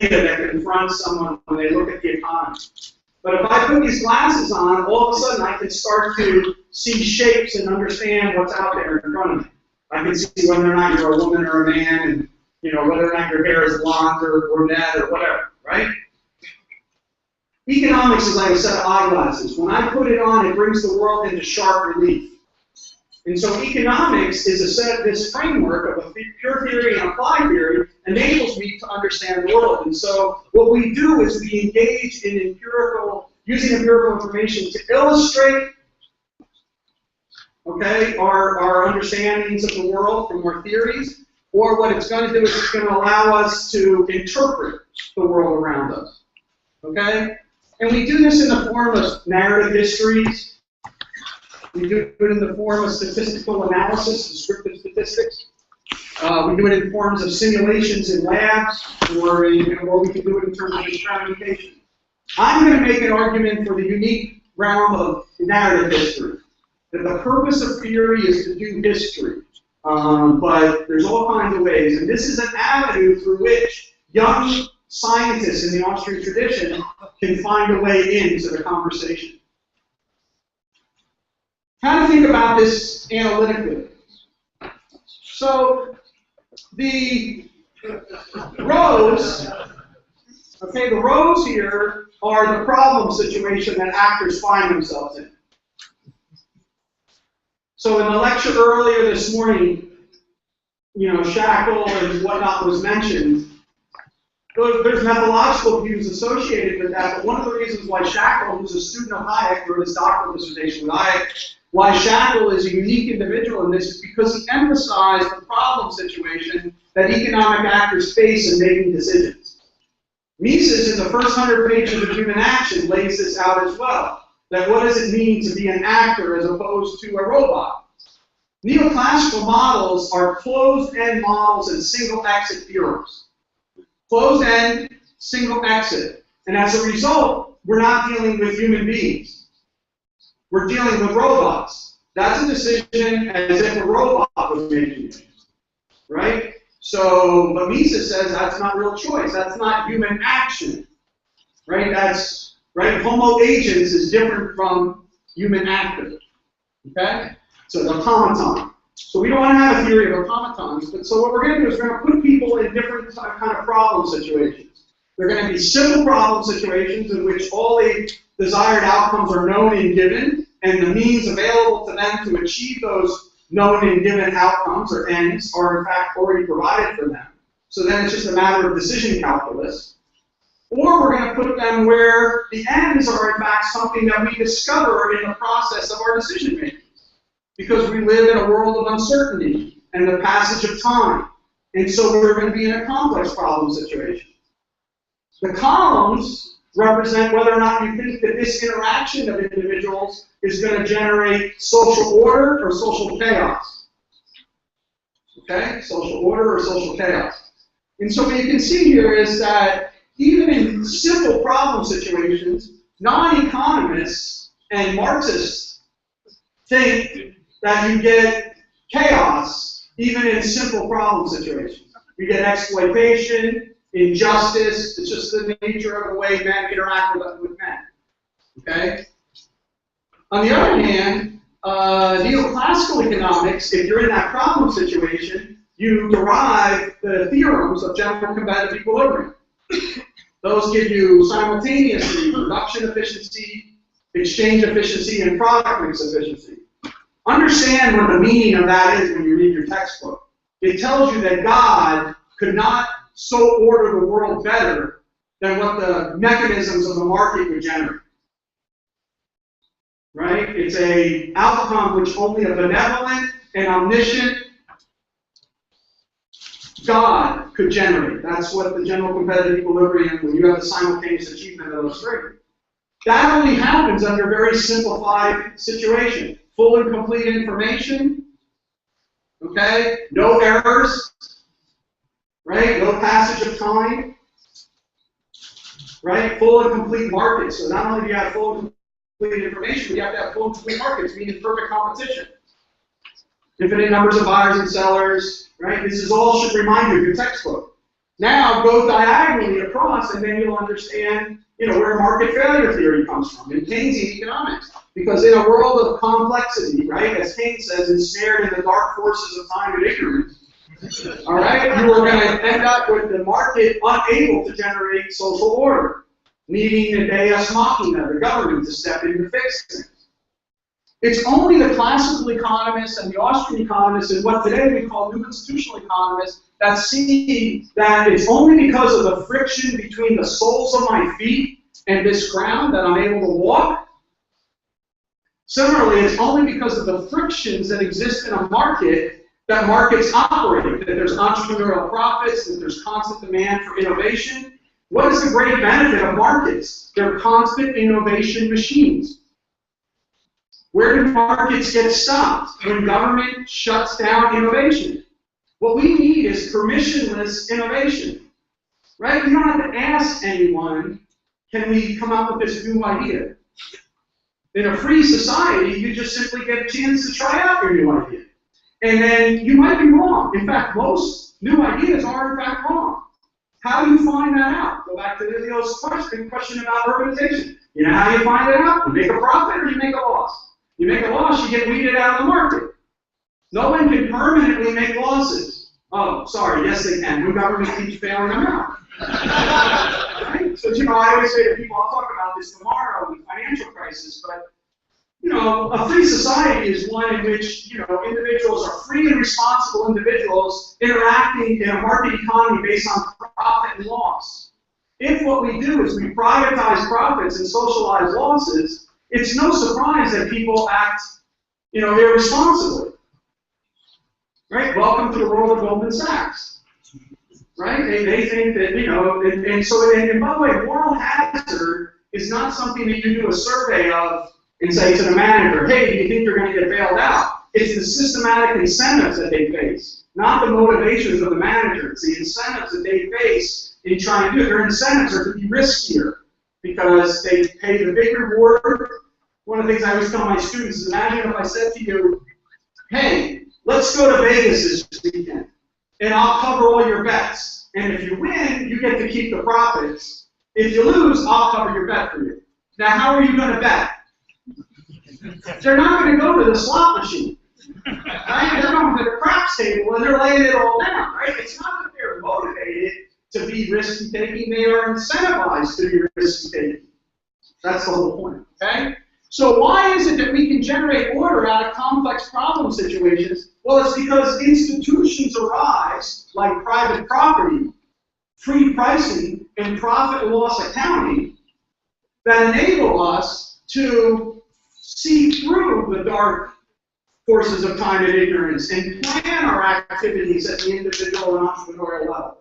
that confronts someone when they look at the economy. But if I put these glasses on, all of a sudden I can start to see shapes and understand what's out there in front of me. I can see whether or not you're a woman or a man, and whether or not your hair is blonde or brunette or whatever, right? Economics is like a set of eyeglasses. When I put it on, it brings the world into sharp relief. And so economics is a set of this framework of a pure theory and applied theory enables me to understand the world. And so what we do is we engage in using empirical information to illustrate, okay, our understandings of the world from our theories, or what it's going to do is it's going to allow us to interpret the world around us, okay? And we do this in the form of narrative histories. We do it in the form of statistical analysis, descriptive statistics. We do it in forms of simulations in labs, or we can do it in terms of experimentation. I'm going to make an argument for the unique realm of narrative history, that the purpose of theory is to do history. But there's all kinds of ways, and this is an avenue through which young scientists in the Austrian tradition can find a way into the conversation. How to think about this analytically. So the rows, okay, the rows here are the problem situation that actors find themselves in. So in the lecture earlier this morning, Shackle and whatnot was mentioned. There's methodological views associated with that, but one of the reasons why Shackle, who's a student of Hayek, wrote his doctoral dissertation with Hayek, why Shackle is a unique individual in this is because he emphasized the problem situation that economic actors face in making decisions. Mises, in the first 100 pages of Human Action, lays this out as well. That what does it mean to be an actor as opposed to a robot? Neoclassical models are closed-end models and single-exit theorems. Closed-end, single-exit. And as a result, we're not dealing with human beings. We're dealing with robots. That's a decision as if a robot was making it. Right? So, but Mises says that's not real choice. That's not human action. Right? Right? Homo agens is different from human actor. Okay? So the automaton. So we don't want to have a theory of automatons, but so what we're going to do is we're going to put people in different kind of problem situations. They're going to be simple problem situations in which all the desired outcomes are known and given, and the means available to them to achieve those known and given outcomes, or ends, are in fact already provided for them. So then it's just a matter of decision calculus. Or we're going to put them where the ends are in fact something that we discover in the process of our decision making. Because we live in a world of uncertainty and the passage of time. And so we're going to be in a complex problem situation. The columns represent whether or not you think that this interaction of individuals is going to generate social order or social chaos. Okay? Social order or social chaos. And so what you can see here is that even in simple problem situations, non-economists and Marxists think that you get chaos even in simple problem situations. You get exploitation, injustice. It's just the nature of the way men interact with men. Okay? On the other hand, neoclassical economics, if you're in that problem situation, you derive the theorems of general competitive equilibrium. Those give you simultaneously production efficiency, exchange efficiency, and product mix efficiency. Understand what the meaning of that is when you read your textbook. It tells you that God could not so order the world better than what the mechanisms of the market would generate. Right? It's an outcome which only a benevolent and omniscient God could generate. That's what the general competitive equilibrium, when you have the simultaneous achievement of those three. That only happens under a very simplified situation. Full and complete information, okay? No errors, right? No passage of time, right? Full and complete markets. So not only do you have full and complete information, you have to have full and complete markets, meaning perfect competition. Infinite numbers of buyers and sellers, right? This is all should remind you of your textbook. Now go diagonally across, and then you'll understand, where market failure theory comes from in Keynesian economics. Because in a world of complexity, right, as Keynes says, ensnared in the dark forces of time and ignorance, all right, you are going to end up with the market unable to generate social order, needing the deus machina, the government, to step in to fix things. It's only the classical economists and the Austrian economists and what today we call new institutional economists that see that it's only because of the friction between the soles of my feet and this ground that I'm able to walk. Similarly, it's only because of the frictions that exist in a market that markets operate, that there's entrepreneurial profits, that there's constant demand for innovation. What is the great benefit of markets? They're constant innovation machines. Where do markets get stopped? When government shuts down innovation. What we need is permissionless innovation. Right? You don't have to ask anyone, can we come up with this new idea? In a free society, you just simply get a chance to try out your new idea. And then you might be wrong. In fact, most new ideas are in fact wrong. How do you find that out? Go back to Ilio's question about urbanization. You know how you find it out? You make a profit or you make a loss. You make a loss, you get weeded out of the market. No one can permanently make losses. Oh, sorry, yes they can. When government keeps bailing them out. Right? So, I always say to people, I'll talk about this tomorrow in the financial crisis, but, a free society is one in which, individuals are free and responsible individuals interacting in a market economy based on profit and loss. If what we do is we privatize profits and socialize losses, it's no surprise that people act, irresponsibly. Right? Welcome to the world of Goldman Sachs. Right? They think that, and by the way, moral hazard is not something that you do a survey of and say to the manager, hey, do you think you're going to get bailed out? It's the systematic incentives that they face, not the motivations of the manager. It's the incentives that they face in trying to do it. Their incentives are to be riskier because they pay the big reward. One of the things I always tell my students is imagine if I said to you, hey, let's go to Vegas this weekend, and I'll cover all your bets. And if you win, you get to keep the profits. If you lose, I'll cover your bet for you. Now, how are you going to bet? They're not going to go to the slot machine. Right? They're going to the craps table and they're laying it all down. Right? It's not that they're motivated to be risky-taking. They are incentivized to be risky-taking. That's the whole point. Okay? So why is it that we can generate order out of complex problem situations? Well, it's because institutions arise, like private property, free pricing, and profit and loss accounting, that enable us to see through the dark forces of time and ignorance and plan our activities at the individual and entrepreneurial level.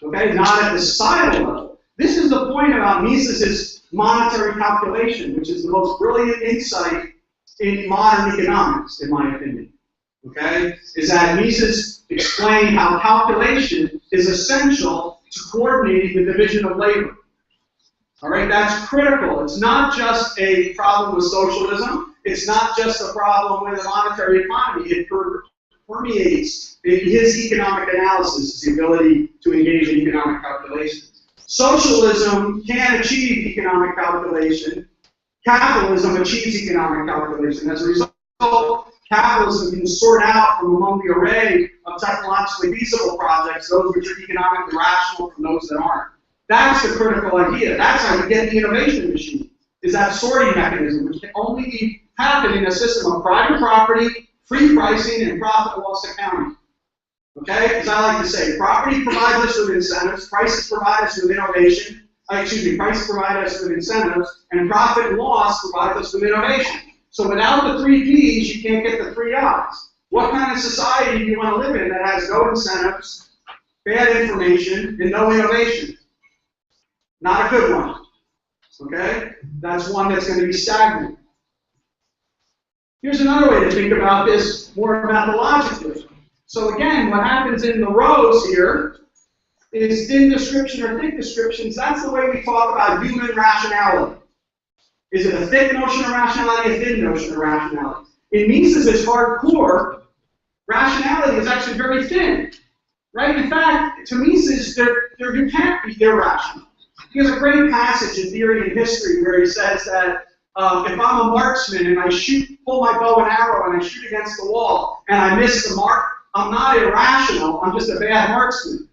Okay, not at the societal level. This is the point about Mises's monetary calculation, which is the most brilliant insight in modern economics, in my opinion. Okay, is that Mises explained how calculation is essential to coordinating the division of labor. All right, that's critical. It's not just a problem with socialism. It's not just a problem with the monetary economy. It permeates his economic analysis, the ability to engage in economic calculation. Socialism can achieve economic calculation. Capitalism achieves economic calculation. As a result, capitalism can sort out from among the array of technologically feasible projects those which are economically rational from those that aren't. That's the critical idea. That's how you get the innovation machine, is that sorting mechanism, which can only happen in a system of private property, free pricing, and profit loss accounting. Okay? As I like to say, property provides us with incentives, prices provide us with innovation, prices provide us with incentives, and profit and loss provide us with innovation. So without the 3 P's, you can't get the 3 I's. What kind of society do you want to live in that has no incentives, bad information, and no innovation? Not a good one. Okay? That's one that's going to be stagnant. Here's another way to think about this more methodologically. So again, what happens in the rows here is thin description or thick descriptions. That's the way we talk about human rationality. Is it a thick notion of rationality, a thin notion of rationality? In Mises' hardcore, rationality is actually very thin. right? In fact, to Mises, you can't be irrational. He has a great passage in Theory and History where he says that if I'm a marksman and I pull my bow and arrow and I shoot against the wall and I miss the mark, I'm not irrational, I'm just a bad marksman.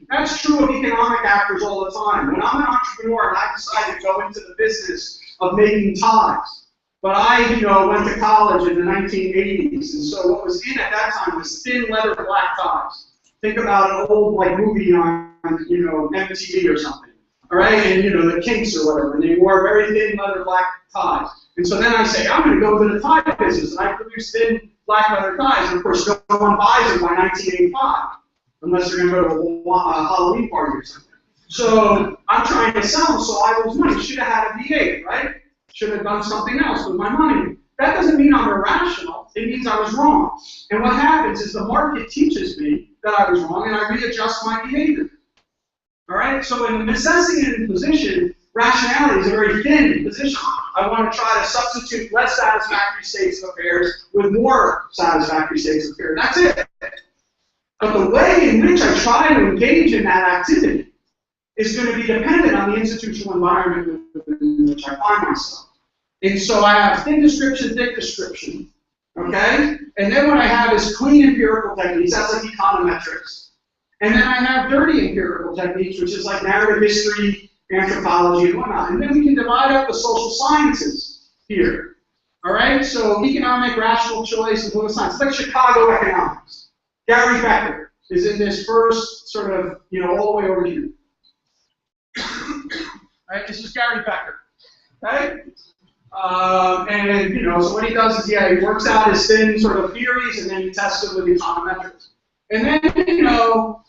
That's true of economic actors all the time. When I'm an entrepreneur and I decide to go into the business of making ties, but I, went to college in the 1980s, and so what was in at that time was thin leather black ties. Think about an old movie on, MTV or something. All right, and the Kinks or whatever, and they wore very thin leather black ties. And so then I say, I'm going to go to the tie business, and I produce thin black leather ties, and of course no one buys them by 1985, unless they're going to go to a Halloween party or something. So I'm trying to sell them, so I lose money. Should have had a V8, right? Should have done something else with my money. That doesn't mean I'm irrational. It means I was wrong. And what happens is the market teaches me that I was wrong, and I readjust my behavior. All right, so in the necessity and imposition, rationality is a very thin position. I want to try to substitute less satisfactory states of affairs with more satisfactory states of affairs. That's it. But the way in which I try to engage in that activity is going to be dependent on the institutional environment in which I find myself. And so I have thin description, thick description, okay? And then what I have is clean empirical techniques, that's like econometrics. And then I have dirty empirical techniques, which is like narrative history, anthropology, and whatnot. And then we can divide up the social sciences here. All right? So economic, rational choice, and political science. It's like Chicago economics. Gary Becker is in this first sort of, all the way over here. All right? This is Gary Becker. Okay? So what he does is, he works out his thin sort of theories, and then he tests them with econometrics. And then,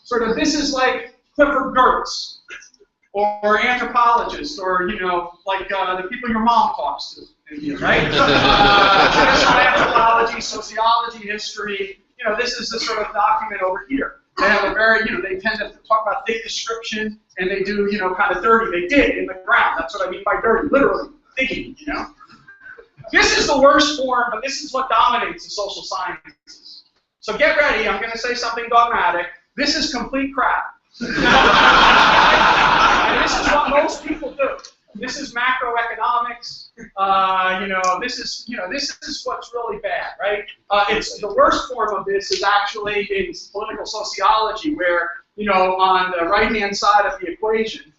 sort of this is like Clifford Geertz, or anthropologists, or, the people your mom talks to, right? Traditional anthropology, sociology, history, this is the sort of document over here. They have a very, they tend to talk about thick description, and they do, kind of dirty. They dig in the ground. That's what I mean by dirty, literally, digging, This is the worst form, but this is what dominates the social sciences. So get ready, I'm going to say something dogmatic. This is complete crap. And this is what most people do. This is macroeconomics. This is what's really bad, right? It's the worst form of this is actually in political sociology, where on the right-hand side of the equation.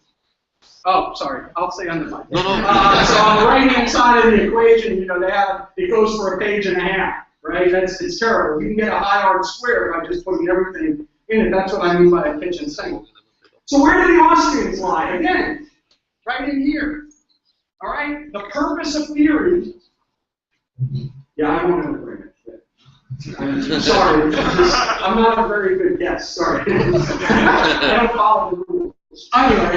Oh, sorry, I'll stay on the mic. So on the right-hand side of the equation, it goes for a page and a half. Right? It's terrible. You can get a high hard square by just putting everything in it. That's what I mean by a kitchen sink. So where do the Austrians lie? Again, right in here. All right? The purpose of theory. Yeah, I won't bring it. I'm sorry. I'm not a very good guest. Sorry. I don't follow the rules. Anyway,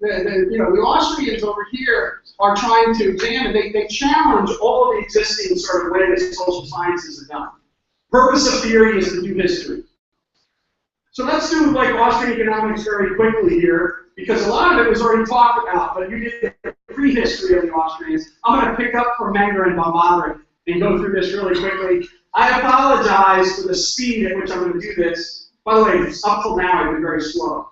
the Austrians over here are trying to examine, they challenge all of the existing sort of ways social sciences are done. Purpose of theory is to do history. So let's do Austrian economics very quickly here, because a lot of it was already talked about, but you did the prehistory of the Austrians. I'm going to pick up from Menger and von Badrich and go through this really quickly. I apologize for the speed at which I'm going to do this. By the way, up till now I've been very slow.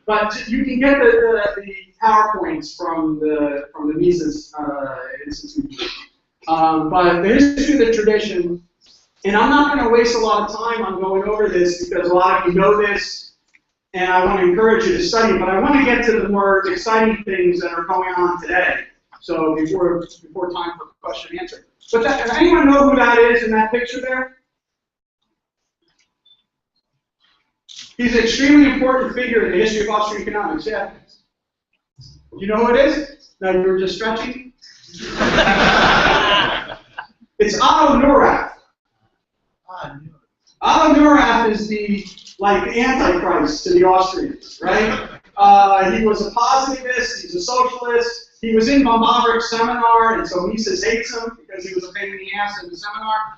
But you can get the PowerPoints from the Mises Institute. But the history of the tradition, and I'm not going to waste a lot of time on going over this because a lot of you know this, and I want to encourage you to study it. But I want to get to the more exciting things that are going on today. So before time for question and answer. But does anyone know who that is in that picture there? He's an extremely important figure in the history of Austrian economics, yeah. You know who it is? No, you were just stretching? It's Otto Neurath. Otto Neurath is the Antichrist to the Austrians, right? He was a positivist, he's a socialist. He was in von Badrich's seminar, and so Mises hates him because he was a pain in the ass in the seminar.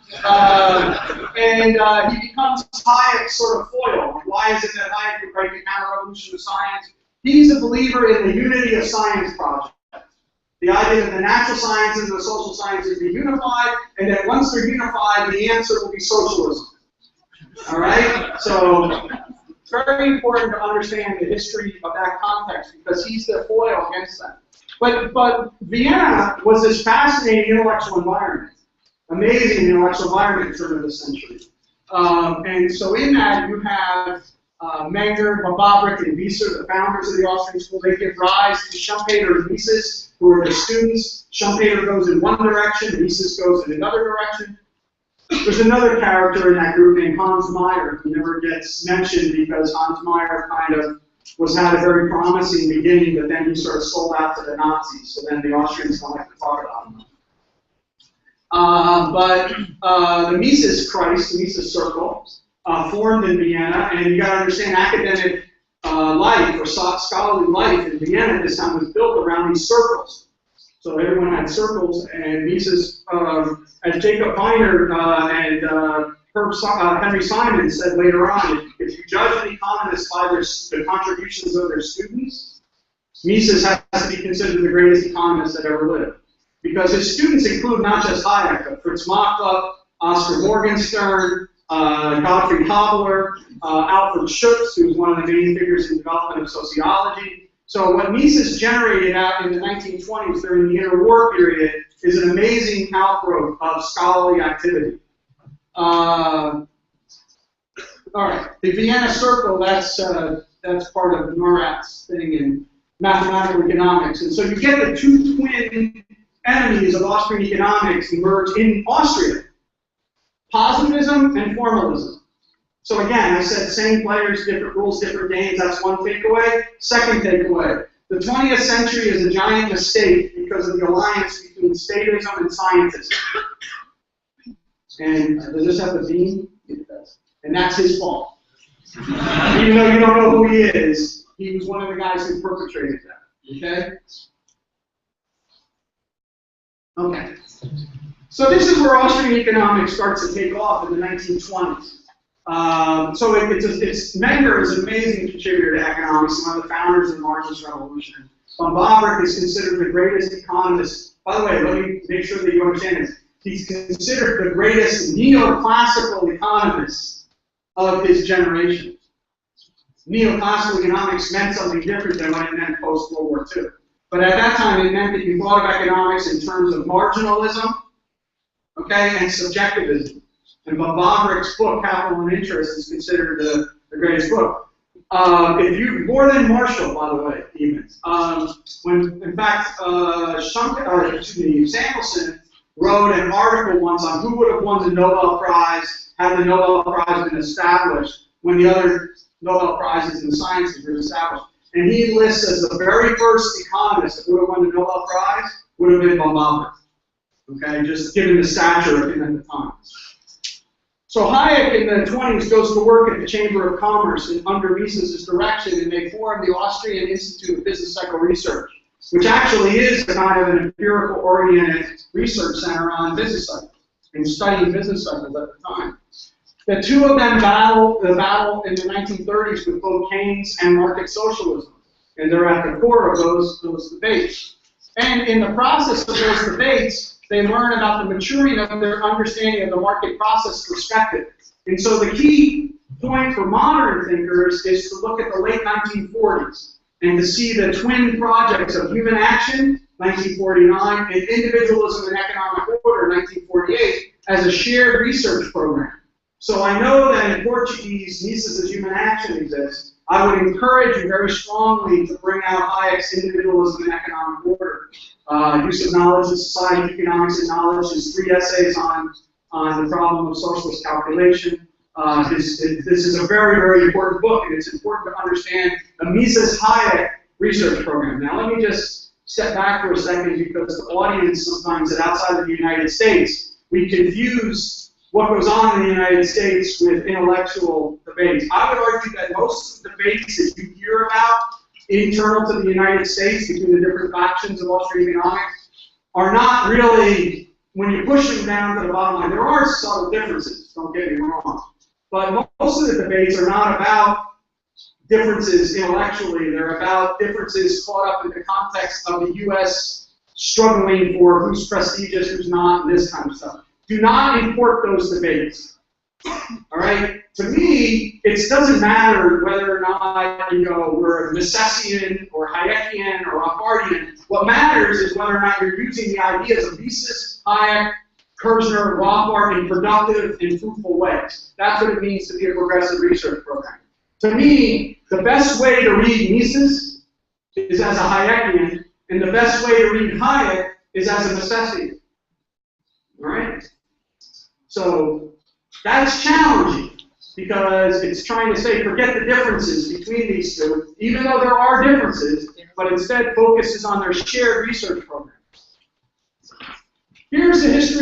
And he becomes Hayek's sort of foil. Why is it that Hayek would write the counter-revolution of science? He's a believer in the unity of science project. The idea that the natural sciences and the social sciences be unified, and that once they're unified, the answer will be socialism. All right? So it's very important to understand the history of that context because he's the foil against that. But Vienna was this fascinating intellectual environment, amazing intellectual environment in the turn of the century. And so in that you have Menger, Bobrovich, and Wieser, the founders of the Austrian school. They give rise to Schumpeter and Mises, who are the students. Schumpeter goes in one direction, Mises goes in another direction. There's another character in that group named Hans Meyer, who never gets mentioned because Hans Meyer kind of had a very promising beginning, but then he sort of sold out to the Nazis, so then the Austrians don't like to talk about him. The Mises Kreis, the Mises Circle, formed in Vienna, and you got to understand academic life or scholarly life in Vienna at this time was built around these circles. So everyone had circles, and Mises, as Jacob Weiner and Henry Simon said later on, if you judge an economist by the contributions of their students, Mises has to be considered the greatest economist that ever lived. Because his students include not just Hayek, but Fritz Machlup, Oscar Morgenstern, Gottfried Haberler, Alfred Schutz, who was one of the main figures in the development of sociology. So what Mises generated out in the 1920s during the interwar period is an amazing outgrowth of scholarly activity. All right, the Vienna Circle, that's part of Neurath's thing in mathematical economics. And so you get the two twin enemies of Austrian economics emerge in Austria. Positivism and formalism. So again, I said same players, different rules, different games. That's one takeaway. Second takeaway, the 20th century is a giant mistake because of the alliance between statism and scientism. And does this have a beam? It does. And that's his fault. Even though you don't know who he is, he was one of the guys who perpetrated that. Okay? Okay. So this is where Austrian economics starts to take off in the 1920s. Menger is an amazing contributor to economics, one of the founders of the Marxist Revolution. Von Bobrovich is considered the greatest economist. By the way, let me make sure that you understand this. He's considered the greatest neoclassical economist of his generation. Neoclassical economics meant something different than what it meant post-World War II. But at that time, it meant that you thought of economics in terms of marginalism, okay, and subjectivism. And von Bobrovich's book, Capital and Interest, is considered the greatest book. More than Marshall, by the way, even. In fact, Samuelson wrote an article once on who would have won the Nobel Prize had the Nobel Prize been established when the other Nobel Prizes in the sciences were established. And he lists as the very first economist that would have won the Nobel Prize would have been von Bobrovich. Okay, just given the stature of him at the time. So Hayek in the 20s goes to work at the Chamber of Commerce under Mises' direction, and they form the Austrian Institute of Business Cycle Research, which actually is kind of an empirical-oriented research center on business cycles and studying business cycles at the time. The two of them battle in the 1930s with both Keynes and market socialism, and they're at the core of those debates. And in the process of those debates, they learn about the maturing of their understanding of the market process perspective. And so the key point for modern thinkers is to look at the late 1940s and to see the twin projects of human action, 1949, and individualism and economic order, 1948, as a shared research program. So I know that in Portuguese, Mises' human action exists. I would encourage you very strongly to bring out Hayek's individualism and economic order. Use of knowledge in society, economics and knowledge, his 3 essays on the problem of socialist calculation. This is a very, very important book, and it's important to understand the Mises-Hayek research program. Now let me just step back for a second because the audience sometimes that outside of the United States, we confuse what goes on in the United States with intellectual debates. I would argue that most of the debates that you hear about internal to the United States between the different factions of Austrian economics are not really, when you push them down to the bottom line, there are subtle differences, don't get me wrong. But most of the debates are not about differences intellectually, they're about differences caught up in the context of the U.S. struggling for who's prestigious, who's not, and this kind of stuff. Do not import those debates. All right? To me, it doesn't matter whether or not we're Misesian or Hayekian or Rothbardian. What matters is whether or not you're using the ideas of Mises, Hayek, Kerzner, Rothbard in productive and fruitful ways. That's what it means to be a progressive research program. To me, the best way to read Mises is as a Hayekian, and the best way to read Hayek is as a Misesian. All right? So that's challenging because it's trying to say forget the differences between these two, even though there are differences, but instead focuses on their shared research program. Here's the history